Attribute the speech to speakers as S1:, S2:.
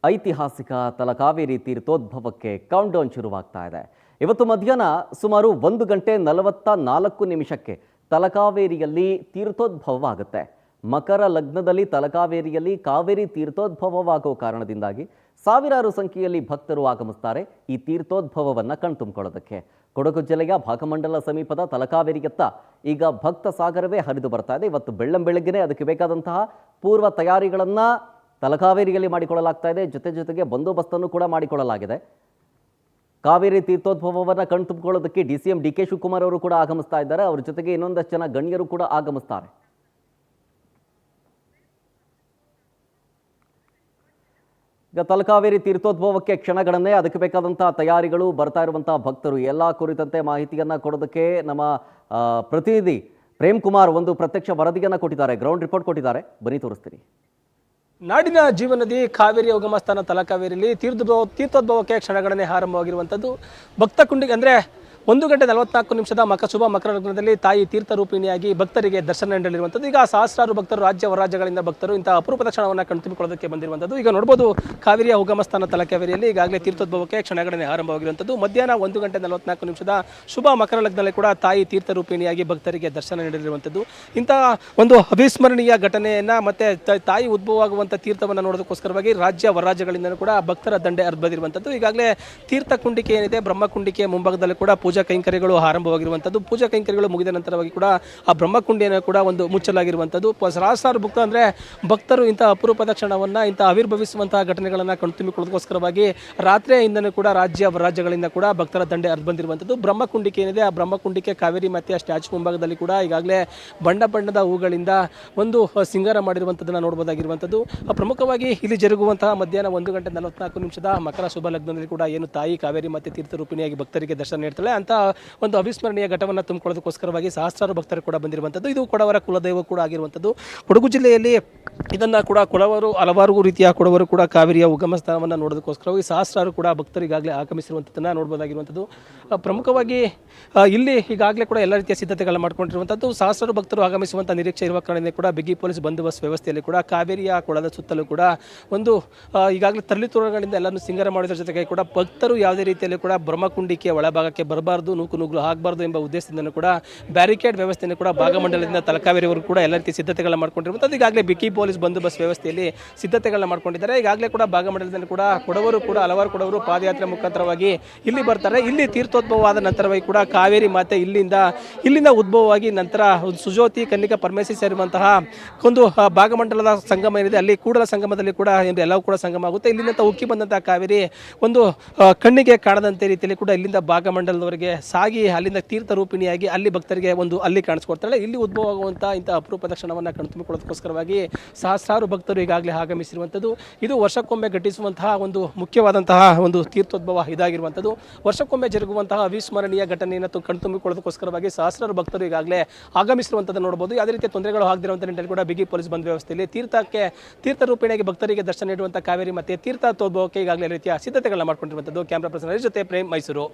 S1: ಐತಿಹಾಸಿಕ ತಲಕಾವೇರಿ ತೀರ್ಥೋದ್ಭವಕ್ಕೆ ಕೌಂಟ್ಡೌನ್ ಶುರುವಾಗ್ತಾ ಇದೆ. ಇವತ್ತು ಮಧ್ಯಾಹ್ನ ಸುಮಾರು 1:44 ತಲಕಾವೇರಿಯಲ್ಲಿ ತೀರ್ಥೋದ್ಭವವಾಗುತ್ತೆ. ಮಕರ ಲಗ್ನದಲ್ಲಿ ತಲಕಾವೇರಿಯಲ್ಲಿ ಕಾವೇರಿ ತೀರ್ಥೋದ್ಭವವಾಗುವ ಕಾರಣದಿಂದಾಗಿ ಸಾವಿರಾರು ಸಂಖ್ಯೆಯಲ್ಲಿ ಭಕ್ತರು ಆಗಮಿಸ್ತಾರೆ ಈ ತೀರ್ಥೋದ್ಭವವನ್ನು ಕಣ್ತುಂಬಿಕೊಳ್ಳೋದಕ್ಕೆ. ಕೊಡಗು ಜಿಲ್ಲೆಯ ಭಾಗಮಂಡಲ ಸಮೀಪದ ತಲಕಾವೇರಿಯತ್ತ ಈಗ ಭಕ್ತ ಸಾಗರವೇ ಹರಿದು ಬರ್ತಾ ಇದೆ. ಇವತ್ತು ಬೆಳ್ಳಂಬೆಳಗ್ಗೆನೇ ಅದಕ್ಕೆ ಬೇಕಾದಂತಹ ಪೂರ್ವ ತಯಾರಿಗಳನ್ನು ತಲಕಾವೇರಿಯಲ್ಲಿ ಮಾಡಿಕೊಳ್ಳಲಾಗ್ತಾ ಇದೆ. ಜೊತೆಗೆ ಬಂದೋಬಸ್ತನ್ನು ಕೂಡ ಮಾಡಿಕೊಳ್ಳಲಾಗಿದೆ. ಕಾವೇರಿ ತೀರ್ಥೋದ್ಭವವನ್ನು ಕಣ್ತುಂಬಿಕೊಳ್ಳೋದಕ್ಕೆ DCM DK ಶಿವಕುಮಾರ್ ಅವರು ಕೂಡ ಆಗಮಿಸ್ತಾ ಇದ್ದಾರೆ. ಅವರ ಜೊತೆಗೆ ಇನ್ನೊಂದಷ್ಟು ಜನ ಗಣ್ಯರು ಕೂಡ ಆಗಮಿಸ್ತಾರೆ. ಈಗ ತಲಕಾವೇರಿ ತೀರ್ಥೋದ್ಭವಕ್ಕೆ ಕ್ಷಣಗಳನ್ನೇ ಅದಕ್ಕೆ ಬೇಕಾದಂತಹ ತಯಾರಿಗಳು, ಬರ್ತಾ ಇರುವಂತಹ ಭಕ್ತರು ಎಲ್ಲ ಕುರಿತಂತೆ ಮಾಹಿತಿಯನ್ನು ಕೊಡೋದಕ್ಕೆ ನಮ್ಮ ಪ್ರತಿನಿಧಿ ಪ್ರೇಮ್ ಕುಮಾರ್ ಒಂದು ಪ್ರತ್ಯಕ್ಷ ವರದಿಯನ್ನು ಕೊಟ್ಟಿದ್ದಾರೆ, ಗ್ರೌಂಡ್ ರಿಪೋರ್ಟ್ ಕೊಟ್ಟಿದ್ದಾರೆ. ಬನ್ನಿ ತೋರಿಸ್ತೀನಿ.
S2: ನಾಡಿನ ಜೀವನದಿ ಕಾವೇರಿ ಉಗಮ ಸ್ಥಾನ ತಲಕಾವೇರಿಯಲ್ಲಿ ತೀರ್ಥೋದ್ಭವಕ್ಕೆ ಕ್ಷಣಗಣನೆ ಆರಂಭವಾಗಿರುವಂಥದ್ದು. ಭಕ್ತ ಕುಂಡಿಗೆ ಅಂದರೆ 1:44 ಶುಭ ಮಕರ ಲಗ್ನದಲ್ಲಿ ತಾಯಿ ತೀರ್ಥ ರೂಪಿಣಿಯಾಗಿ ಭಕ್ತರಿಗೆ ದರ್ಶನ ನೀಡಲಿರುವಂಥದ್ದು. ಈಗ ಸಹಸ್ರಾರು ಭಕ್ತರು ರಾಜ್ಯ ಹೊರರಾಜ್ಯಗಳಿಂದ ಭಕ್ತರು ಇಂತಹ ಅಪರೂಪದ ಕ್ಷಣವನ್ನು ಕಣ್ತುಂಬಿಕೊಳ್ಳೋದಕ್ಕೆ ಬಂದಿರುವಂಥದ್ದು. ಈಗ ನೋಡ್ಬೋದು, ಕಾವೇರಿಯ ಉಗಮ ಸ್ಥಾನ ತಲಕಾವೇರಿಯಲ್ಲಿ ಈಗಾಗಲೇ ತೀರ್ಥೋದ್ಭವಕ್ಕೆ ಕ್ಷಣಗಣನೆ ಆರಂಭವಾಗಿರುವಂಥದ್ದು. ಮಧ್ಯಾಹ್ನ 1:44 ಶುಭ ಮಕರ ಲಗ್ನದಲ್ಲಿ ಕೂಡ ತಾಯಿ ತೀರ್ಥ ರೂಪಿಣಿಯಾಗಿ ಭಕ್ತರಿಗೆ ದರ್ಶನ ನೀಡಲಿರುವಂಥದ್ದು. ಇಂತಹ ಒಂದು ಅವಿಸ್ಮರಣೀಯ ಘಟನೆಯನ್ನು ಮತ್ತೆ ತಾಯಿ ಉದ್ಭವವಾಗುವಂಥ ತೀರ್ಥವನ್ನು ನೋಡೋದಕ್ಕೋಸ್ಕರವಾಗಿ ರಾಜ್ಯ ಹೊರರಾಜ್ಯಗಳಿಂದ ಕೂಡ ಭಕ್ತರ ದಂಡೆ ಹರಿದಿರುವಂಥದ್ದು. ಈಗಾಗಲೇ ತೀರ್ಥ ಕುಂಡಿಕೆ ಏನಿದೆ, ಬ್ರಹ್ಮ ಕುಂಡಿಕೆ ಮುಂಭಾಗದಲ್ಲಿ ಕೂಡ ಪೂಜಾ ಕೈಂಕರ್ಯಗಳು ಆರಂಭವಾಗಿರುವಂಥದ್ದು. ಪೂಜಾ ಕೈಂಕರ್ಯಗಳು ಮುಗಿದ ನಂತರವಾಗಿ ಕೂಡ ಆ ಬ್ರಹ್ಮಕುಂಡಿಯನ್ನು ಕೂಡ ಒಂದು ಮುಚ್ಚಲಾಗಿರುವಂಥದ್ದು. ಸಹಸ್ರಾರು ಭಕ್ತರು ಇಂತಹ ಅಪರೂಪದ ಕ್ಷಣವನ್ನು, ಇಂತಹ ಆವಿರ್ಭವಿಸುವಂತಹ ಘಟನೆಗಳನ್ನು ಕಣ್ತುಂಬಿಕೊಳ್ಳೋದಕ್ಕೋಸ್ಕರವಾಗಿ ರಾತ್ರಿಯಿಂದಲೂ ಕೂಡ ರಾಜ್ಯ ರಾಜ್ಯಗಳಿಂದ ಕೂಡ ಭಕ್ತರ ದಂಡೆ ಹರಿದು ಬಂದಿರುವಂಥದ್ದು. ಬ್ರಹ್ಮಕುಂಡಿಕೆ ಏನಿದೆ, ಆ ಬ್ರಹ್ಮಕುಂಡಿಕೆ ಕಾವೇರಿ ಮತ್ತು ಆ ಸ್ಟ್ಯಾಚು ಮುಂಭಾಗದಲ್ಲಿ ಕೂಡ ಈಗಾಗಲೇ ಬಣ್ಣದ ಹೂಗಳಿಂದ ಒಂದು ಸಿಂಗಾರ ಮಾಡಿರುವಂಥದ್ದನ್ನು ನೋಡಬಹುದಾಗಿರುವಂಥದ್ದು. ಪ್ರಮುಖವಾಗಿ ಇಲ್ಲಿ ಜರುಗುವಂತಹ ಮಧ್ಯಾಹ್ನ 1:44 ಮಕರ ಶುಭ ಲಗ್ನದಲ್ಲಿ ಕೂಡ ಏನು ತಾಯಿ ಕಾವೇರಿ ಮತ್ತು ತೀರ್ಥ ರೂಪಿಣಿಯಾಗಿ ಭಕ್ತರಿಗೆ ದರ್ಶನ ನೀಡ್ತಾಳೆ ಅಂತ ಒಂದು ಅವಿಸ್ಮರಣೀಯ ಘಟವನ್ನು ತುಂಬಿಕೊಳ್ಳೋದಕ್ಕೋಸ್ಕರವಾಗಿ ಸಹಸ್ರಾರು ಭಕ್ತರು ಕೂಡ ಬಂದಿರುವಂಥದ್ದು. ಇದು ಕೊಡವರ ಕುಲದೈವ ಕೂಡ ಆಗಿರುವಂಥದ್ದು. ಕೊಡಗು ಜಿಲ್ಲೆಯಲ್ಲಿ ಇದನ್ನು ಕೂಡ ಹಲವಾರು ರೀತಿಯ ಕೊಡವರು ಕೂಡ ಕಾವೇರಿಯ ಉಗಮ ಸ್ಥಾನವನ್ನು ನೋಡೋದಕ್ಕೋಸ್ಕರವಾಗಿ ಸಹಸ್ರಾರು ಕೂಡ ಭಕ್ತರು ಈಗಾಗಲೇ ಆಗಮಿಸಿರುವಂಥದ್ದನ್ನು ನೋಡಬಹುದಾಗಿರುವಂಥದ್ದು. ಪ್ರಮುಖವಾಗಿ ಇಲ್ಲಿ ಈಗಾಗಲೇ ಕೂಡ ಎಲ್ಲ ರೀತಿಯ ಸಿದ್ಧತೆಗಳನ್ನು ಮಾಡ್ಕೊಂಡಿರುವಂಥದ್ದು. ಸಹಸ್ರಾರು ಭಕ್ತರು ಆಗಮಿಸುವಂಥ ನಿರೀಕ್ಷೆ ಇರುವ ಕಾರಣದಿಂದ ಕೂಡ ಬಿಗಿ ಪೊಲೀಸ್ ಬಂದೋಬಸ್ತ್ ವ್ಯವಸ್ಥೆಯಲ್ಲಿ ಕೂಡ ಕಾವೇರಿಯ ಕೊಳದ ಸುತ್ತಲೂ ಕೂಡ ಒಂದು ಈಗಾಗಲೇ ತರಲಿ ತೋರಣಗಳಿಂದ ಎಲ್ಲರೂ ಸಿಂಗಾರ ಮಾಡೋದ್ರ ಜೊತೆಗೆ ಕೂಡ ಭಕ್ತರು ಯಾವುದೇ ರೀತಿಯಲ್ಲಿ ಕೂಡ ಬ್ರಹ್ಮಕುಂಡಿಕೆಯ ಒಳಭಾಗಕ್ಕೆ ಬರಬಾರ್ದು, ನೂಕುನುಗ್ಗಲು ಆಗಬಾರ್ದು ಎಂಬ ಉದ್ದೇಶದಿಂದ ಕೂಡ ಬ್ಯಾರಿಕೇಡ್ ವ್ಯವಸ್ಥೆಯನ್ನು ಕೂಡ ಭಾಗಮಂಡಲದಿಂದ ತಲಕಾವೇರಿವರೆಗೂ ಕೂಡ ಎಲ್ಲ ರೀತಿಯ ಸಿದ್ಧತೆಗಳನ್ನು ಮಾಡ್ಕೊಂಡಿರುವಂಥದ್ದು. ಈಗಾಗಲೇ ಬಿಗಿ ಪೊಲೀಸ್ ಬಂದೋಬಸ್ತ್ ವ್ಯವಸ್ಥೆಯಲ್ಲಿ ಸಿದ್ಧತೆಗಳನ್ನ ಮಾಡ್ಕೊಂಡಿದ್ದಾರೆ. ಈಗಾಗಲೇ ಕೂಡ ಭಾಗಮಂಡಲದಲ್ಲಿ ಕೂಡ ಕೊಡವರು ಕೂಡ ಹಲವಾರು ಕೊಡವರು ಪಾದಯಾತ್ರೆ ಮುಖಾಂತರವಾಗಿ ಇಲ್ಲಿ ಬರ್ತಾರೆ. ಇಲ್ಲಿ ತೀರ್ಥೋದ್ಭವವಾದ ನಂತರವಾಗಿ ಕೂಡ ಕಾವೇರಿ ಮಾತೆ ಇಲ್ಲಿಂದ ಉದ್ಭವವಾಗಿ ನಂತರ ಸುಜೋತಿ ಕನ್ನಿಕಾ ಪರಮೇಶ್ವರಿ ಸೇರುವಂತಹ ಒಂದು ಭಾಗಮಂಡಲದ ಸಂಗಮ ಏನಿದೆ, ಅಲ್ಲಿ ಕೂಡಲ ಸಂಗಮದಲ್ಲಿ ಕೂಡ ಎಲ್ಲವೂ ಕೂಡ ಸಂಗಮ ಆಗುತ್ತೆ. ಇಲ್ಲಿಂದ ಉಕ್ಕಿ ಬಂದಂತಹ ಕಾವೇರಿ ಒಂದು ಕಣ್ಣಿಗೆ ಕಾಣದಂತೆ ರೀತಿಯಲ್ಲಿ ಕೂಡ ಇಲ್ಲಿಂದ ಭಾಗಮಂಡಲದವರೆಗೆ ಸಾಗಿ ಅಲ್ಲಿಂದ ತೀರ್ಥ ರೂಪಿಣಿಯಾಗಿ ಅಲ್ಲಿ ಭಕ್ತರಿಗೆ ಅಲ್ಲಿ ಕಾಣಿಸ್ಕೊಡ್ತಾಳೆ. ಇಲ್ಲಿ ಉದ್ಭವವಾಗುವಂತಹ ಇಂತಹ ಅಪರೂಪದ ಕ್ಷಣವನ್ನು ಕಣ್ತುಂಬಿಕೊಳ್ಳೋದಕ್ಕೋಸ್ಕರವಾಗಿ ಸಹಸ್ರಾರು ಭಕ್ತರು ಈಗಾಗಲೇ ಆಗಮಿಸಿರುವಂಥದ್ದು. ಇದು ವರ್ಷಕ್ಕೊಮ್ಮೆ ಘಟಿಸುವಂತಹ ಒಂದು ಮುಖ್ಯವಾದಂತಹ ಒಂದು ತೀರ್ಥೋದ್ಭವ ಇದಾಗಿರುವಂಥದ್ದು. ವರ್ಷಕ್ಕೊಮ್ಮೆ ಜರುಗುವಂತಹ ಅವಿಸ್ಮರಣೀಯ ಘಟನೆಯನ್ನು ಕಣ್ತುಂಬಿಕೊಳ್ಳೋದಕ್ಕೋಸ್ಕರವಾಗಿ ಸಹಸ್ರಾರು ಭಕ್ತರು ಈಗಾಗಲೇ ಆಗಮಿಸಿರುವಂಥದ್ದು ನೋಡಬಹುದು. ಯಾವುದೇ ರೀತಿಯ ತೊಂದರೆಗಳು ಆಗದಿರುವಂಥ ನಿಟ್ಟಿನಲ್ಲಿ ಕೂಡ ಬಿಗಿ ಪೊಲೀಸ್ ಬಂದ ವ್ಯವಸ್ಥೆಯಲ್ಲಿ ತೀರ್ಥ ರೂಪಿಣಿಯಾಗಿ ಭಕ್ತರಿಗೆ ದರ್ಶನ ನೀಡುವಂಥ ಕಾವೇರಿ ಮತ್ತು ತೀರ್ಥೋದ್ಭವಕ್ಕೆ ಈಗಾಗಲೇ ರೀತಿಯ ಸಿದ್ಧತೆಗಳನ್ನ ಮಾಡ್ಕೊಂಡಿರುವಂಥದ್ದು. ಕ್ಯಾಮ್ರಾ ಪರ್ಸನ್ ಜೊತೆ ಪ್ರೇಮ್, ಮೈಸೂರು.